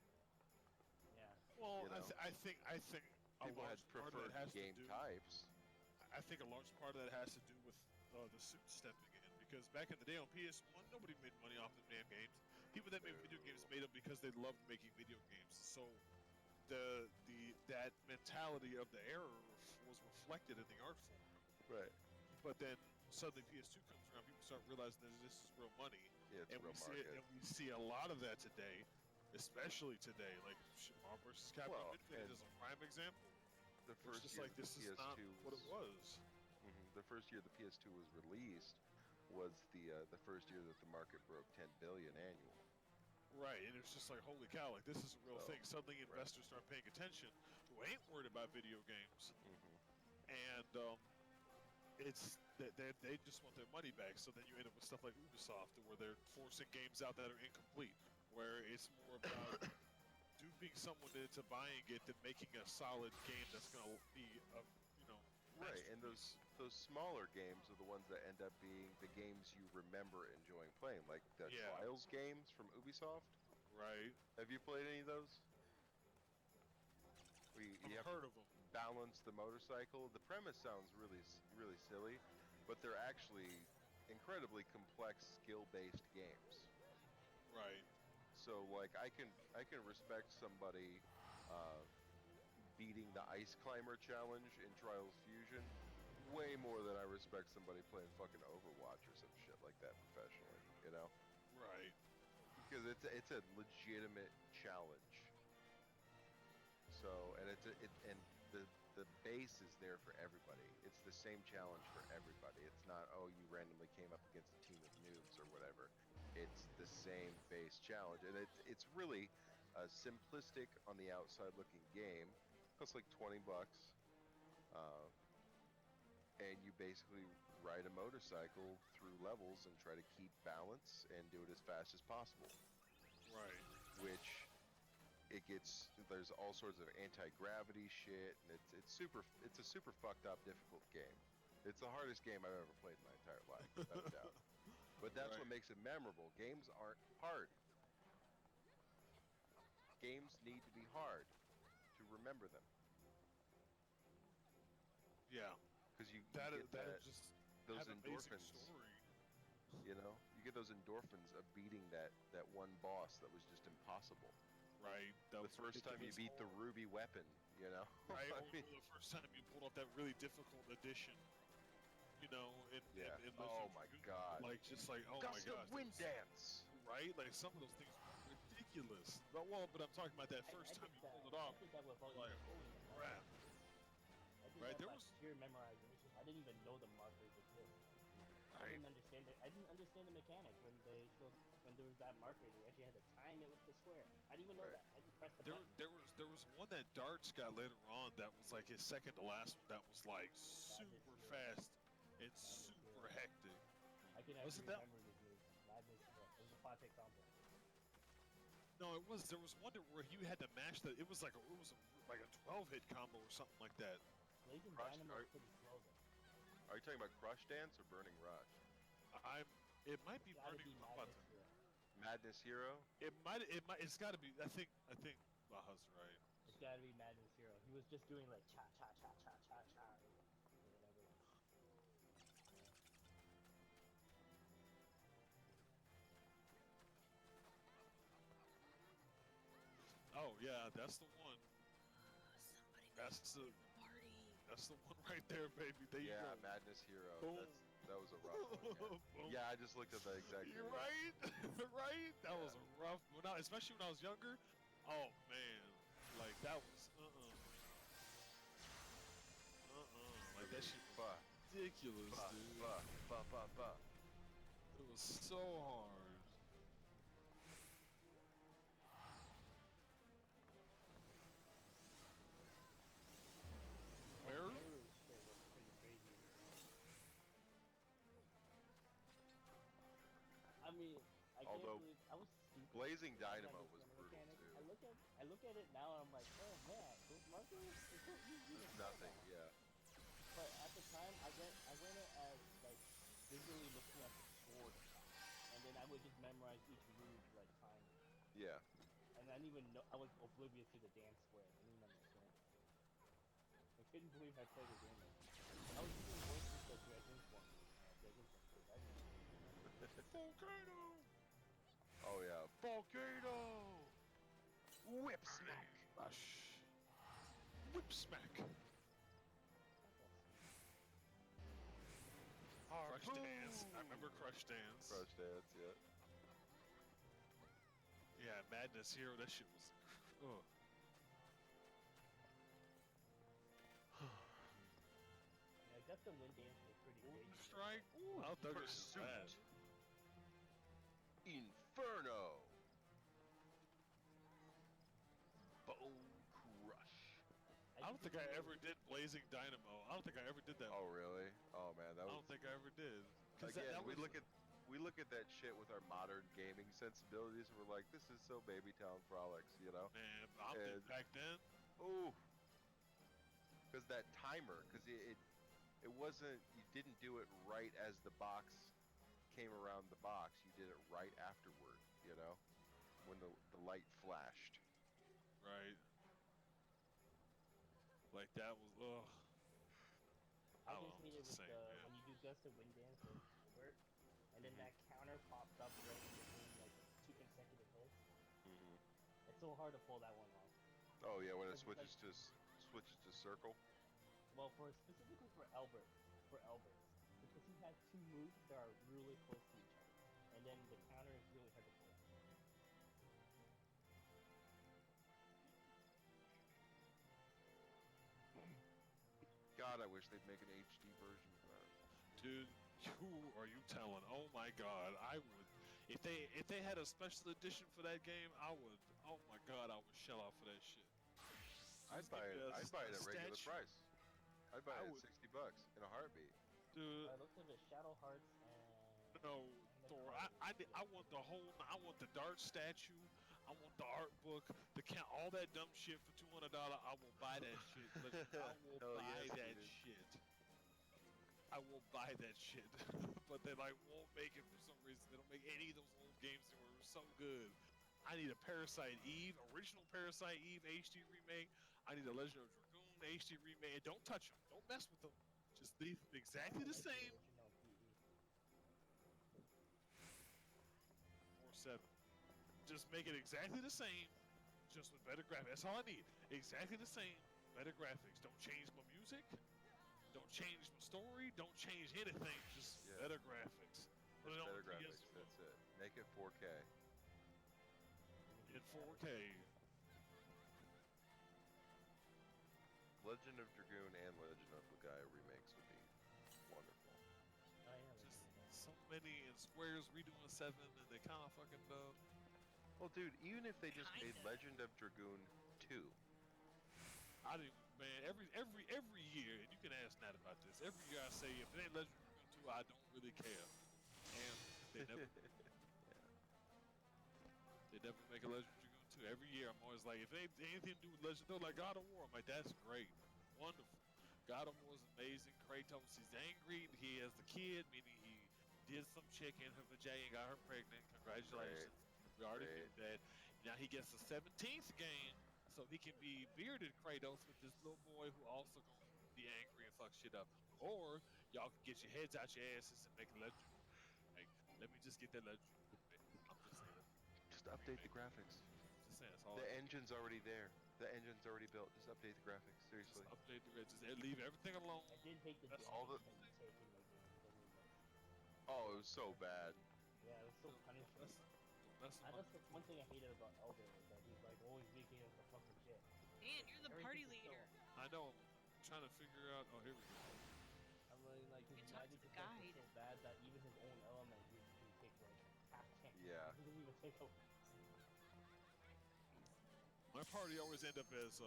Yeah.
Well,
You know.
I think a
People had
large part of
preferred
that has
game
to do.
types.
I think a large part of that has to do with the suit stepping in, because back in the day on PS1, nobody made money off the damn games. People that made video games made them because they loved making video games. So that mentality of the era was reflected in the art form.
Right.
But then suddenly PS2 comes around, people start realizing that this is real money,
Yeah, it's
and
real
we see it,
market.
and we see a lot of that today, especially today. Like Marvel vs. Capcom
Well,
Infinite
and
is a prime example.
The
It's
first
just
year
like
the
this is
PS2
not what it was.
The first year the PS2 was released was the first year that the market broke 10 billion annual.
Right, and it's just like, holy cow, like this is a real
So,
thing. Suddenly investors start paying attention who ain't worried about video games. And it's they just want their money back. So then you end up with stuff like Ubisoft, where they're forcing games out that are incomplete, where it's more about duping someone into buying it than making a solid game that's gonna be
Right, and
masterpiece.
those smaller games are the ones that end up being the games you remember enjoying playing, like the
Yeah.
Trials games from Ubisoft.
Right.
Have you played any of those? Where you
I've
have
heard
to
of them.
balance the motorcycle. The premise sounds really silly, but they're actually incredibly complex skill-based games.
Right.
So like I can respect somebody uh, beating the ice climber challenge in Trials Fusion way more than I respect somebody playing fucking Overwatch or some shit like that professionally, you know?
Right.
Because it's a legitimate challenge. So, and and the base is there for everybody. It's the same challenge for everybody. It's not, oh, you randomly came up against a team of noobs or whatever. It's the same base challenge, and it's really a simplistic on the outside looking game. Costs like $20, and you basically ride a motorcycle through levels and try to keep balance and do it as fast as possible.
Right.
Which there's all sorts of anti-gravity shit, and it's a super fucked up difficult game. It's the hardest game I've ever played in my entire life, without a doubt. But that's what
Right.
makes it memorable. Games aren't hard. Games need to be hard to remember them,
Yeah.
because you
That
get
is that is just
those
have a basic
endorphins.
story.
You know, you get those endorphins of beating that one boss that was just impossible.
Right. That
The
was
first time you beat
ridiculous.
the ruby weapon, you know.
Right.
I
Or
mean,
the first time you pulled off that really difficult edition. You know,
yeah.
in
Oh
Legend of
my
Dragoon.
god.
Like just like oh my
Gust of
gosh.
wind
that was-
dance.
Right. Like some of those things were ridiculous. But I'm talking about that first time you pulled it off.
I did that without
Like
even knowing them.
crap.
I did
Right,
that
there
by
was-
pure memorization. I didn't even know the markers exist. I
Right.
didn't understand it. I didn't understand the mechanics when when there was that marker. You actually had to time it with the square. I didn't even know
Right.
that. I just pressed the
There,
button.
there was one that Darts got later on that was like his second to last one that was like super
Hero.
fast and
Madness
super
Hero.
hectic.
I can
Was
actually
it that-
remember this move. Madness Hero. It was a 5-hit combo.
No, it was there was one where you had to mash that. It was like like a 12-hit combo or something like that.
Blazing
Crush-
Dynamo
are-
is pretty slow though.
Are you talking about Crush Dance or Burning Rush?
It might be
It's gotta
Burning
be
Button.
Madness Hero.
Madness Hero?
It's got to be. I think Baja's right.
It's gotta be Madness Hero. He was just doing like cha cha cha cha cha cha or whatever.
Oh yeah, that's the one.
Somebody
That's
make
the
a party.
that's the one right there, baby. There you
Yeah,
go.
Madness Hero.
Boom.
That was a rough one.
Boom.
Yeah. Yeah, I just looked at that exactly.
You're right, right. That was a rough. Well, not especially when I was younger. Oh man, like that was like that shit was
Fuck,
ridiculous,
fuck,
dude.
fuck, fuck, fuck, fuck.
It was so hard. Where?
Mirror shit was pretty crazy. I mean, I
Although,
can't believe I was stupid.
Blazing
I didn't
Dynamo was
understand the
brutal
mechanics.
too.
I look at it now and I'm like, oh man, those markers are so easy. to
It's
tell
nothing,
now.
yeah.
But at the time, I went it as like visually looking at the sword, and then I would just memorize each move like time.
Yeah.
And I didn't even know. I was oblivious to the dance square. I didn't even understand. I couldn't believe I played a game like that. I was using voices like Dragon Form.
Volcano.
Oh yeah. Volcano! Whip smack!
Rush. Whip smack. Crush Dance. I remember Crush Dance.
Crush Dance, yeah.
Yeah, Madness Hero. That shit was. Ugh.
I guess the wind dance was pretty
Golden
crazy.
Strike. Ooh, I'll thug it
Pursuit.
bad.
Inferno! Bone Crush.
I don't think I ever did Blazing Dynamo. I don't think I ever did that.
Oh really? Oh man, that
I
was
don't think I ever did. 'Cause
again.
that
we
was-
look at that shit with our modern gaming sensibilities, and we're like, this is so baby town frolics, you know?
Man, I did
And-
back then.
Ooh, because that timer, because it wasn't. You didn't do it right as the box came around the box. You did it right afterward. You know, when the light flashed.
Right. Like that was ugh.
I
don't
just
know,
hate it
just
with
saying, man.
when you do Gust of Wind Dance with Albert, and then that counter pops up right in between like 2 consecutive hits.
Hmm.
It's so hard to pull that one off.
Oh yeah, when it
Because it's
switches to circle.
Well, specifically for Albert, because he has two moves that are really close to each other, and then the counter is really hard to pull.
God, I wish they'd make an HD version of that.
Dude, who are you telling? Oh my god, I would if they had a special edition for that game, I would oh my god, I would shell out for that shit.
I'd
Just
buy
give
it.
me a
I'd buy it at regular
statue.
price. I'd buy
I
it at
would-
$60 in a heartbeat.
Dude,
It looks like the Shadow Hearts and
no,
the
Thor.
card
I want the whole. I want the Dart statue. I want the art book. The count all that dumb shit for $200. I will buy that shit. I will
Hell
buy
yes,
that
dude.
shit. I will buy that shit. But they like won't make it for some reason. They don't make any of those old games that were so good. I need a Parasite Eve, original Parasite Eve HD remake. I need a Legend of Dragoon HD remake. And don't touch them. Don't mess with them. Just leave them exactly the same.
original PE.
Or 7. Just make it exactly the same, just with better graphics. That's all I need. Exactly the same, better graphics. Don't change my music. Don't change my story. Don't change anything. Just
Yeah.
better graphics. Put it
Just
on
better graphics.
PS4
That's it. Make it 4K.
in 4K.
Legend of Dragoon and Legend of Legaia remakes would be wonderful.
Oh yeah,
Just so many, and Square's redoing 7, and they kind of fucking dumb.
Well, dude, even if they just made
Kinda.
Legend of Dragoon 2,
I didn't, man. Every year, and you can ask Nat about this. Every year I say, if it ain't Legend of Dragoon 2, I don't really care. And they never They never make a Legend of Dragoon 2. Every year, I'm always like, if it ain't anything to do with Legend, they're like God of War. I'm like, that's great. Wonderful. God of War is amazing. Kratos, he's angry. He has the kid, meaning he did some chick in her vagina and got her pregnant. Congratulations. We already
Great.
knew that. Now he gets the 17th game, so he can be bearded Kratos with this little boy who also gonna be angry and fuck shit up. Or y'all can get your heads out your asses and make a Legend. Like, let me just get that Legend. I'm just saying.
just update the graphics.
Just saying, that's all.
The
I do.
engine's already there. The engine's already built. Just update the graphics. Seriously.
Just update the just leave everything alone.
I did hate the
That's
damage
all the-
that you take in like the remake.
Oh, it was so bad.
Yeah, it was so punishing.
That's
That's the one thing I hated about Elder is that he's like always making us the fucking shit.
Dan, you're the party
Everything's
leader.
I know. I'm trying to figure out. Oh, here we go.
I'm really like his
You talk to
magic
the
defense
guide.
is so bad that even his own element he can take like half chance.
Yeah.
He doesn't even take a
My party always end up as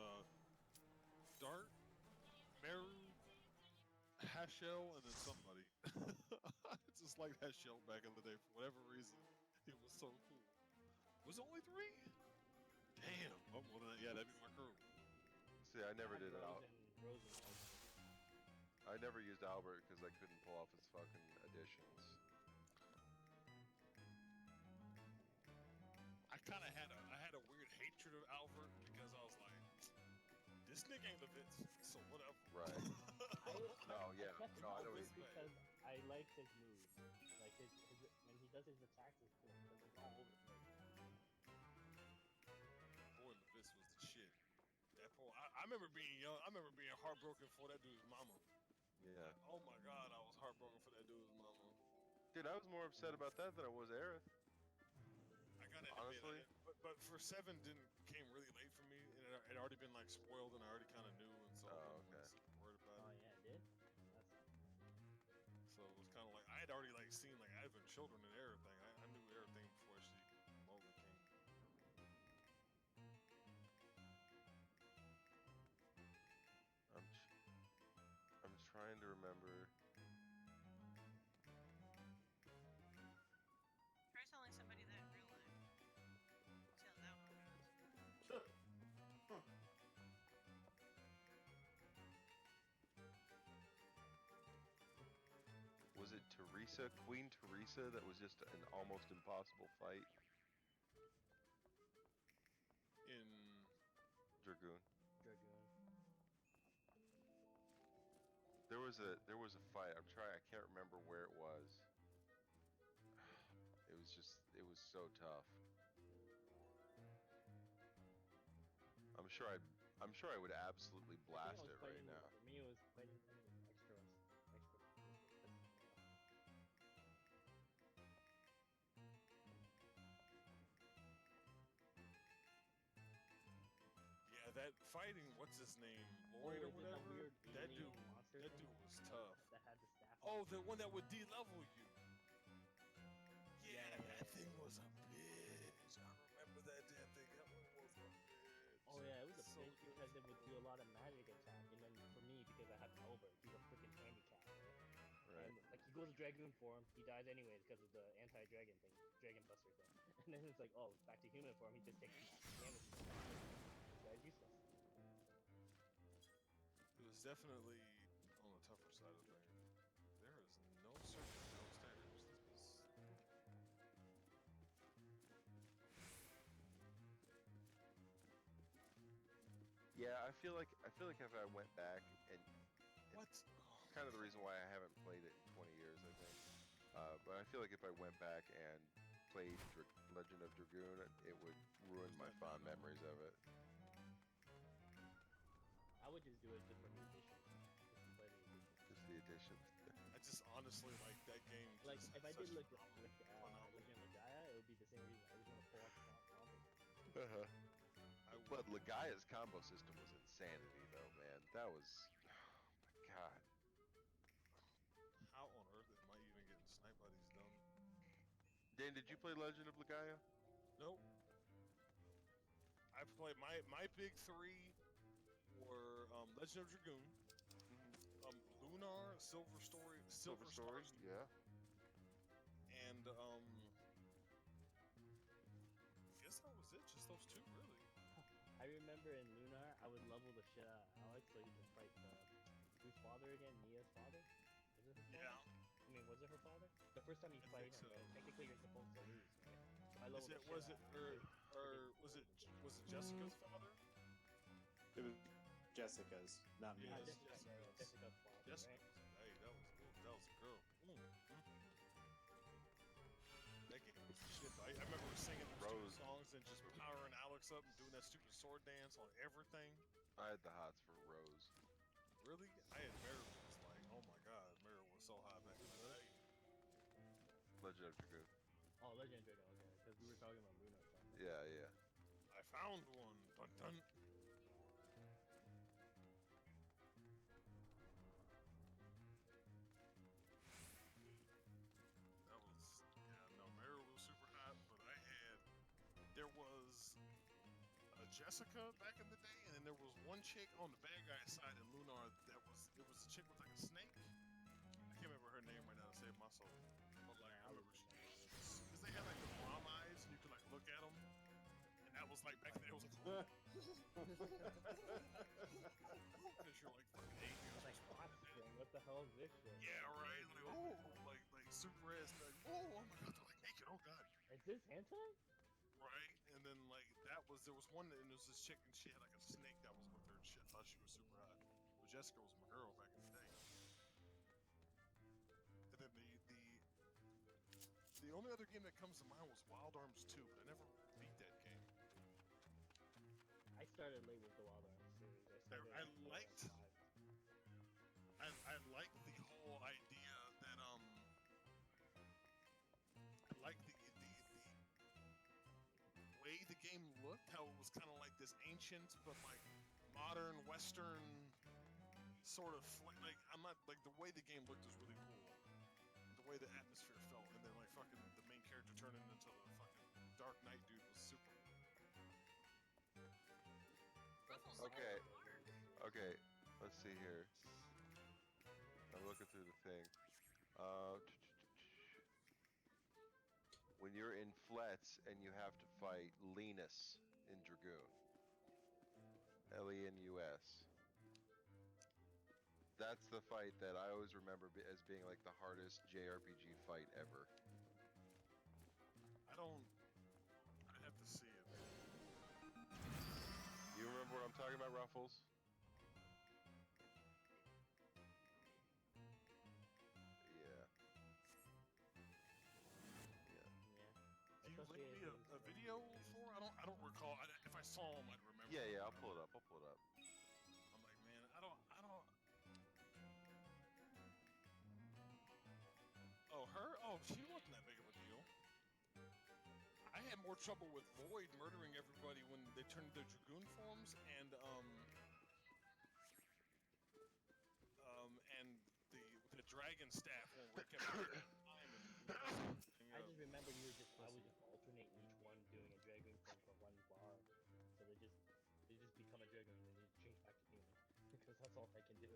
Dart, Meru, Hashel, and then somebody. Just like Hashel back in the day for whatever reason. It was so cool. Was it only 3? Damn. Oh, well, then, yeah, that'd be my crew.
See, I never did it out.
Rosen.
I never used Albert because I couldn't pull off his fucking additions.
I kind of had a weird hatred of Albert because I was like, this nigga ain't Levitz, so whatever.
Right. No, yeah. No, I know
Just
he's.
because I like his moves. Like his when he does his attacks is cool because it's all over the place.
Boy, Levitz was the shit. That poor. I remember being young. I remember being heartbroken for that dude's mama.
Yeah.
Oh my god, I was heartbroken for that dude's mama.
Dude, I was more upset about that than I was Aerith.
I got into
Honestly?
but for 7 came really late for me, and it had already been like spoiled, and I already kind of knew, and so I
Oh,
wasn't
okay.
super worried about
Oh
it.
yeah, it did.
So it was kind of like I had already like seen like Advent Children and everything. I knew everything before she Logan came.
I'm trying to remember.
Try telling somebody that in real life. See how that one goes.
was it Teresa, Queen Teresa, that was just an almost impossible fight?
In
Dragoon.
Dragoon.
There was a fight. I can't remember where it was. It was so tough. I'm sure I would absolutely blast it right now.
For me, it was fighting extra.
yeah, that fighting. What's his name? Lloyd or
is it the
whatever.
weird
That
alien
dude.
monster
That
thing?
dude was tough.
That had the staff.
Oh, the one that would de-level you. Yeah,
Yeah,
that
yeah,
thing
yeah.
was a bitch. I remember that damn thing. That one was a bitch.
Oh yeah, it was a
So
bitch because it would do a lot of magic attack, and then for me, because I had Albert, he's a freaking handicap, right?
Right.
And like he goes to Dragoon form, he dies anyways because of the anti-dragon thing, Dragon Buster thing. And then it's like, oh, back to human form, he just takes massive damage. This guy's useless.
It was definitely on the tougher side of things. There is no circuit downstairs. This is...
Yeah, I feel like if I went back and
What?
kind of the reason why I haven't played it in 20 years, I think. But I feel like if I went back and played Legend of Dragoon, it would ruin my fond memories of it.
I would just do it just for the edition. Just to play the edition.
Just the additions.
I just honestly like that game.
Like
just
if I
such
did
a
Legend
phenomenal-
Legaia, it would be the same reason. I just want to pull off the combo.
Uh-huh.
I
But
would-
Legaia's combo system was insanity, though, man. That was, oh my god.
How on earth am I even getting sniped by these dumb?
Dan, did you play Legend of Legaia?
Nope. I played my big three were Legend of Dragoon, Lunar, Silver Story,
Yeah.
and guess that was it. Just those two, really.
I remember in Lunar, I would level the shit out of Alex so he could fight whose father again? Mia's father? Is it his father?
Yeah.
I mean, was it her father? The first time you
I
fight
think
him,
so.
right, technically you're supposed to lose, right? So I
Is
leveled
it
the shit
was
out
it
of him.
or was it Jessica's father?
It was Jessica's, not
Yeah,
Mia's.
Jessica's.
Jessica's father,
Jessica.
right?
Hey, that was a girl. That game was shit. I remember singing those
Rose.
stupid songs and just powering Alex up and doing that stupid sword dance on everything.
I had the hots for Rose.
Really? I had Meryl was like, oh my god, Meryl was so hot back in the day.
Legend of Dragoon.
Oh, Legend Dragon, okay, because we were talking about Lunar. So.
Yeah, yeah.
I found one. Dun dun. That was no, Meryl was super hot, but there was a Jessica back in the day, and then there was one chick on the bad guy side in Lunar it was a chick with like a snake. I can't remember her name right now to save my soul. But like I remember because they had like the mom eyes and you could like look at them. And that was like back then it was like because you're like fucking 8 years
Like, hot spring, what the hell is this shit?
yeah, right. Like oh, like super ass. Like oh my god, they're like naked. Oh god,
Is this hentai?
right. And then like there was one and there was this chick and she had like a snake that was with her and shit. I thought she was super hot. But Jessica was my girl back in the day. And then the only other game that comes to mind was Wild Arms 2, but I never beat that game.
I started late with the Wild Arms series.
I liked- I liked the whole idea that I liked the way the game looked, how it was kind of like this ancient but like modern Western sort of like I'm not like the way the game looked was really cool. The way the atmosphere felt, and then like fucking the main character turning into the fucking Dark Knight dude was super.
Ruffles
Okay.
are hard.
Okay, let's see here. I'm looking through the thing. When you're in Flets and you have to fight Linus in Dragoon. Lenus. That's the fight that I always remember as being like the hardest JRPG fight ever.
I don't. I have to see it.
You remember what I'm talking about, Ruffles? Yeah.
Yeah.
Do you
Especially
link me
in
a
games
video for? I don't recall. If I saw him, I'd remember.
Yeah, I'll pull it up.
I'm like, man, I don't. Oh, her? Oh, she wasn't that big of a deal. I had more trouble with Lloyd murdering everybody when they turned into Dragoon forms, and the dragon staff when Rick kept time and
I just remember I would just alternate each one doing a dragon form for one bar, so they just become a dragon and then they change back to human because that's all I can do.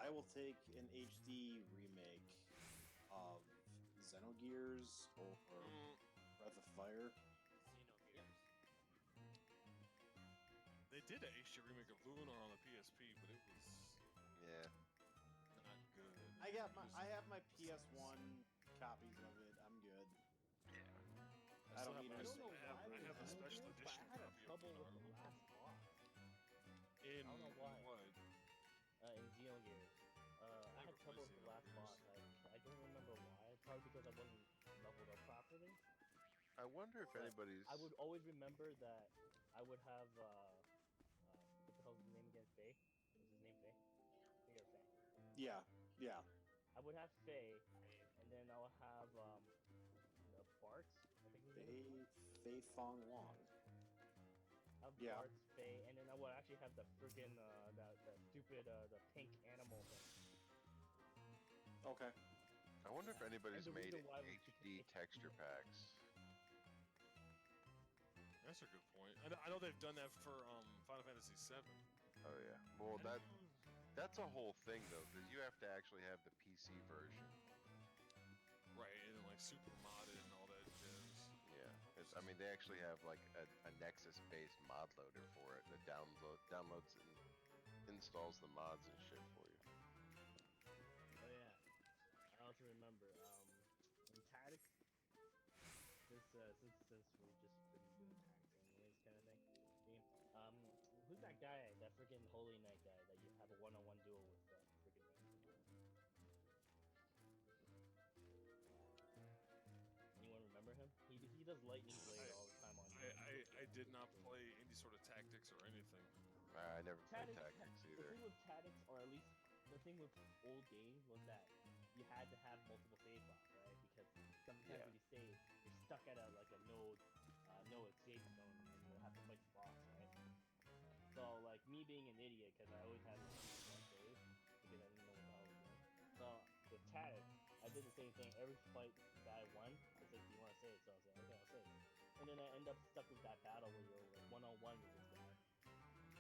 I will take an HD remake of Xenogears or Breath of Fire.
Xenogears.
They did a HD remake of Lunar on the PSP, but it was
Yeah.
not good.
I have my PS1 copies of it. I'm good. I don't need
I
to
don't know
say-
why I have a special
Xenogears,
edition
but I had
copy of
trouble with
Lunar.
the last boss
In
I don't know why.
what?
in Xenogears. I had
Never
trouble
played
with the last boss.
Xenogears.
I don't remember why. Probably because I wasn't leveled up properly.
I wonder if
But
anybody's.
I would always remember that I would have what the hell's his name again? Faye? Was his name Faye? I think it was Faye.
Yeah.
I would have Faye, and then I would have the Bart. I think his name.
Fei Fong Long.
I have
Yeah.
Bart, Faye, and then I would actually have the friggin' that stupid the pink animal thing.
Okay.
I wonder if anybody's
And the
made
reason why was
HD
because-
texture packs.
That's a good point. I know they've done that for Final Fantasy VII.
Oh yeah. Well, that's a whole thing though, because you have to actually have the PC version.
Right, and then, like super modded and all that jazz.
Yeah. I mean, they actually have like a Nexus-based mod loader for it that downloads and installs the mods and shit for you.
Oh yeah. I also remember in Tactics. Since we've just been doing Tactics anyways, kind of thing. Who's that guy? That freaking Holy Knight guy that you have a one-on-one duel with? Freaking. Anyone remember him? He does Lightning Blade all the time on.
I did not play any sort of tactics or anything.
I never played
Tactics,
Tactics
the
either.
thing with Tactics, or at least the thing with old games, was that you had to have multiple save files, right? Because sometimes
Yeah.
when you save, you're stuck at no escape zone, and you'll have to fight the boss, right? So, like, me being an idiot, because I always had one save, because I didn't know what the hell I was doing. So, with Tactics, I did the same thing. Every fight that I won, it said, do you want to save? So I was like, okay, I'll save. And then I end up stuck with that battle where you're like one-on-one with this guy.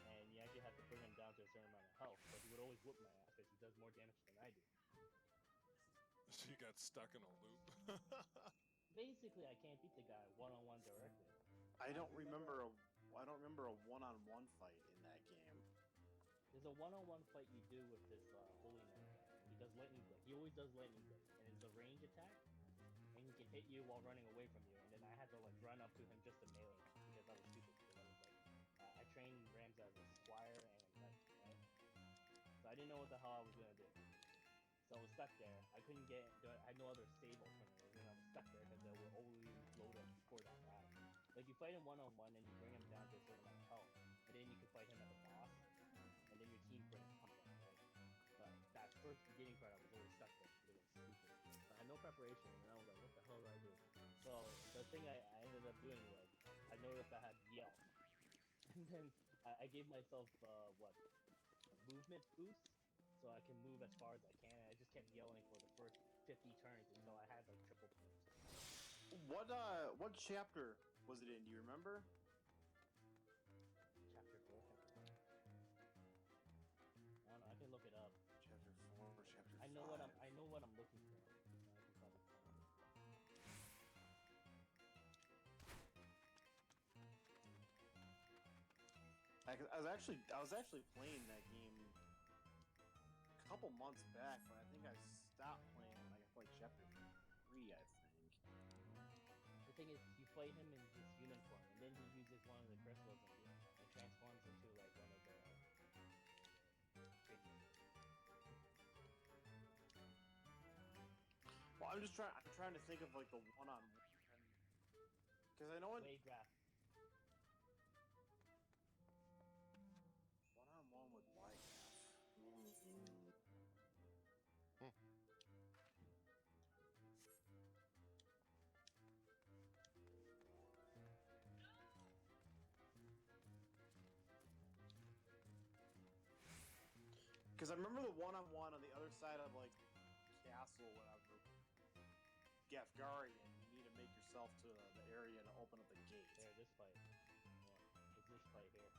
And you actually have to bring him down to a certain amount of health, but he would always whoop my ass because he does more damage than I do.
So you got stuck in a loop.
Basically, I can't beat the guy one-on-one directly.
I don't remember a one-on-one fight in that game.
There's a one-on-one fight you do with this Holy Knight guy. He does lightning blade. He always does lightning blade, and it's a range attack, and he can hit you while running away from you. And then I had to like run up to him just to melee him because I was stupid. Because I was like, I trained Rams as a squire and a knight, right? So I didn't know what the hell I was gonna do. So I was stuck there. I couldn't I had no other save alternatives, and I was stuck there because they were always load up before that battle. Like you fight him one-on-one, and you bring him down to a certain amount of health, and then you can fight him at the boss, and then your team brings comes up, right? But that first beginning part, I was always stuck there because it was stupid. I had no preparation, and I was like, what the hell do I do? So the thing I ended up doing was, I noticed I had yell, and then I gave myself a movement boost, so I can move as far as I can. And I just kept yelling for the first 50 turns until I had like triple boost.
What chapter was it in? Do you remember?
Chapter 4, chapter 5. I don't know. I can look it up.
Chapter 4 or chapter 5?
I know what I'm looking for. I can probably find it.
I was actually playing that game a couple months back, but I think I stopped playing when I got to like chapter 3, I think.
The thing is, you play him in his human form, and then he uses one of the crystals and transforms into like one of the creatures.
Well, I'm trying to think of like the one-on-one, because I know in
Wave draft.
one-on-one with Wygraph. Because I remember the one-on-one on the other side of like castle, whatever, Gafgarian. You need to make yourself to the area and open up the gate.
There, this fight. Yeah, it's this fight here.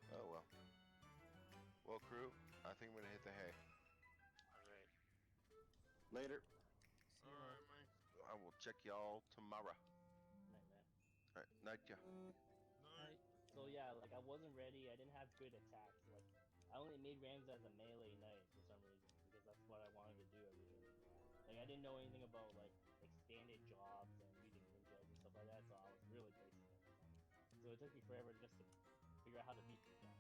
Oh well. Well, crew, I think I'm gonna hit the hay.
Alright.
Later.
Alright, man.
I will check y'all tomorrow.
Night, man.
Alright, night, ya.
Night.
So yeah, like I wasn't ready. I didn't have good attacks. Like I only made Rams as a melee knight for some reason because that's what I wanted to do originally. Like I didn't know anything about like expanded jobs and using ninjas and stuff like that, so I was really basic at the time. So it took me forever just to figure out how to beat this guy.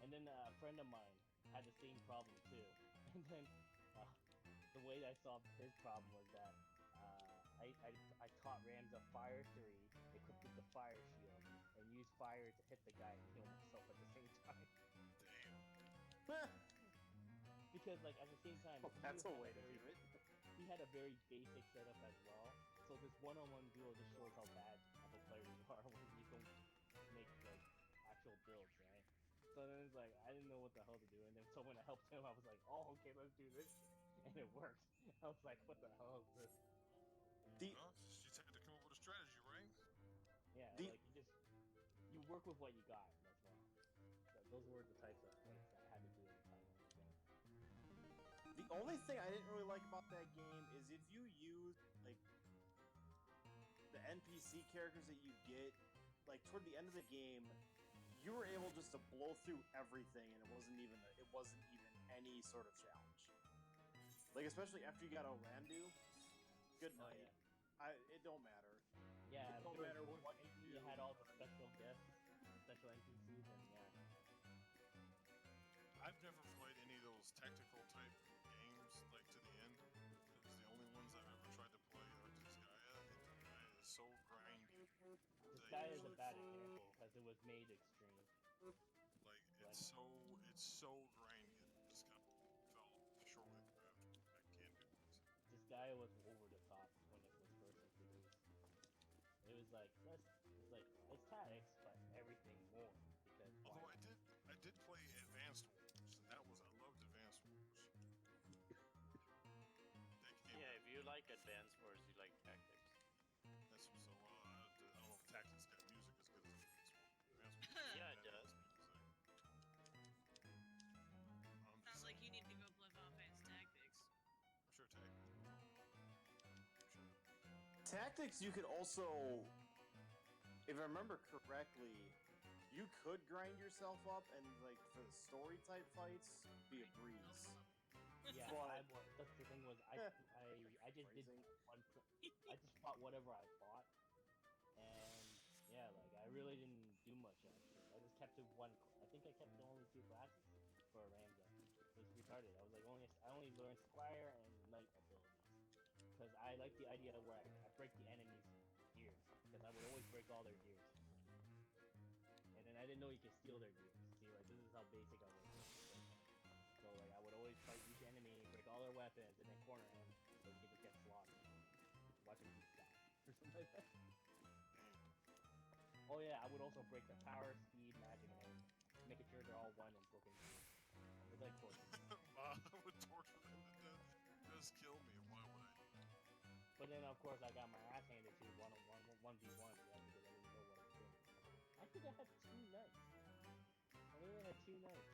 And then a friend of mine had the same problem too. And then the way I solved his problem was that I taught Rams a Fire 3, equipped with the Fire Shield, and used fire to hit the guy and heal myself at the same time.
Damn.
Because like at the same time,
Well, that's
he
a
had
way to
very-
do it.
He had a very basic setup as well. So this one-on-one duel just shows how bad of a player you are when you don't make like actual builds, right? So then it's like I didn't know what the hell to do, and then so when I helped him, I was like, oh okay, let's do this, and it worked. I was like, what the hell is this?
The
Well, you just had to come up with a strategy, right?
Yeah,
The-
like you work with what you got. That's all. Those were the types of things that I had to do at the time.
The only thing I didn't really like about that game is if you use like the NPC characters that you get, like toward the end of the game, you were able just to blow through everything, and it wasn't even any sort of challenge. Like especially after you got Orandu, good
Oh
night.
yeah.
It don't matter.
Yeah,
It don't
because
matter what you
you
do.
had all the special guests, special NPCs, and yeah.
I've never played any of those tactical type games like to the end. Because the only ones I've ever tried to play are Disgaea, and Disgaea is so grindy.
This guy is a bad example because it was made extreme.
Like it's so grindy. It just kind of fell short of the craft. I can't do this.
This guy was over the top when it was first introduced. It was like it's tactics, but everything more because
Although I did play Advanced Wars, and that was I loved Advanced Wars. That game,
Yeah, if you like Advance Wars, you like Tactics.
that's so. I don't know if Tactics got music as good as Advanced Wars.
Yeah, it does.
Sounds like you need to go play Final Fantasy Tactics.
I'm sure Tactics. Sure.
Tactics, you could also, if I remember correctly, you could grind yourself up and like for the story type fights, be a breeze.
yeah,
But-
that's the thing was I just did
Phrasing.
I just bought whatever I bought, and yeah, like I really didn't do much actually. I just kept it one. I think I kept only 2 classes for Ramza. It was retarded. I was like I only learned Squire and Knight abilities because I like the idea where I break the enemy's gears because I would always break all their gears, and then I didn't know you could steal their gears. See, like this is how basic I was. So like I would always fight each enemy, break all their weapons, and then corner him so he could just get slaughtered. Watch him be sad or something like that. Oh yeah, I would also break the power, speed, magic, and everything, making sure they're all one and broken through. It's like torture.
I would torture them to death. Just kill me. Why would I?
But then of course I got my ass handed to 1v1, yeah, because I didn't know what I was doing. I think I had 2 knights. I literally had 2 knights.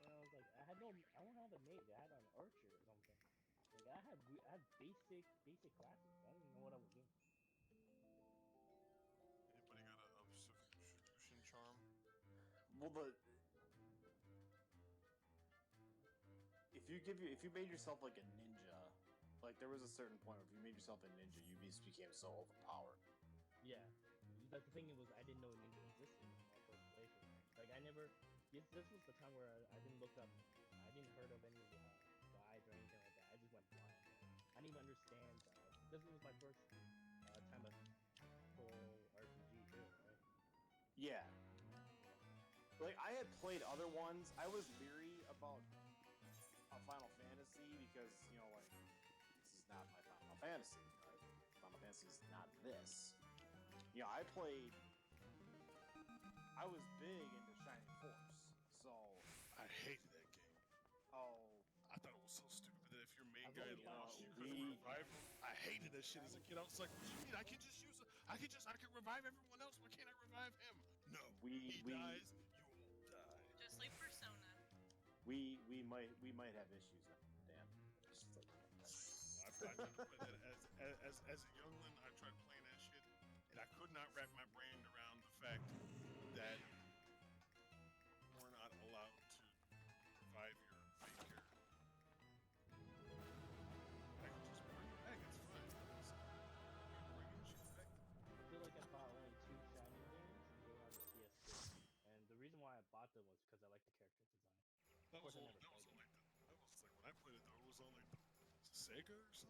And I was like, I don't have a mage. I had an archer or something. Like I had basic classes. I didn't even know what I was doing.
Anybody got a substitution charm?
Well, if you made yourself like a ninja, like there was a certain point where if you made yourself a ninja, you just became so overpowered.
Yeah. But the thing was, I didn't know ninja existed in my first playthrough. Like I never. This was the time where I didn't look up. I didn't heard of any guides or anything like that. I just went blind. I didn't even understand. This was my first time of full RPG too, right?
Yeah. Like I had played other ones. I was leery about Final Fantasy because like this is not my Final Fantasy. Right? Final Fantasy is not this. I played. I was big into Shining Force, so
I hated that game.
oh.
I thought it was so stupid that if your main
I've
guy
only
lost,
got-
you could revive him. I hated that shit as a kid. I was like, what do you mean? I can just use I can revive everyone else. Why can't I revive him? No. He dies, you all die.
Just like Persona.
We might have issues now, Dan.
I tried to play that as a youngling. I tried playing that shit, and I could not wrap my brain around the fact that we're not allowed to revive your main character. I can just bring it back. It's fine. Bringing shit back.
I feel like I bought only 2 Shining games, and they were on the PS2. And the reason why I bought them was because I like the character design.
That was
course I
all.
never
That was
played
all like that was like when I played it. Though it was on like the Sega or something.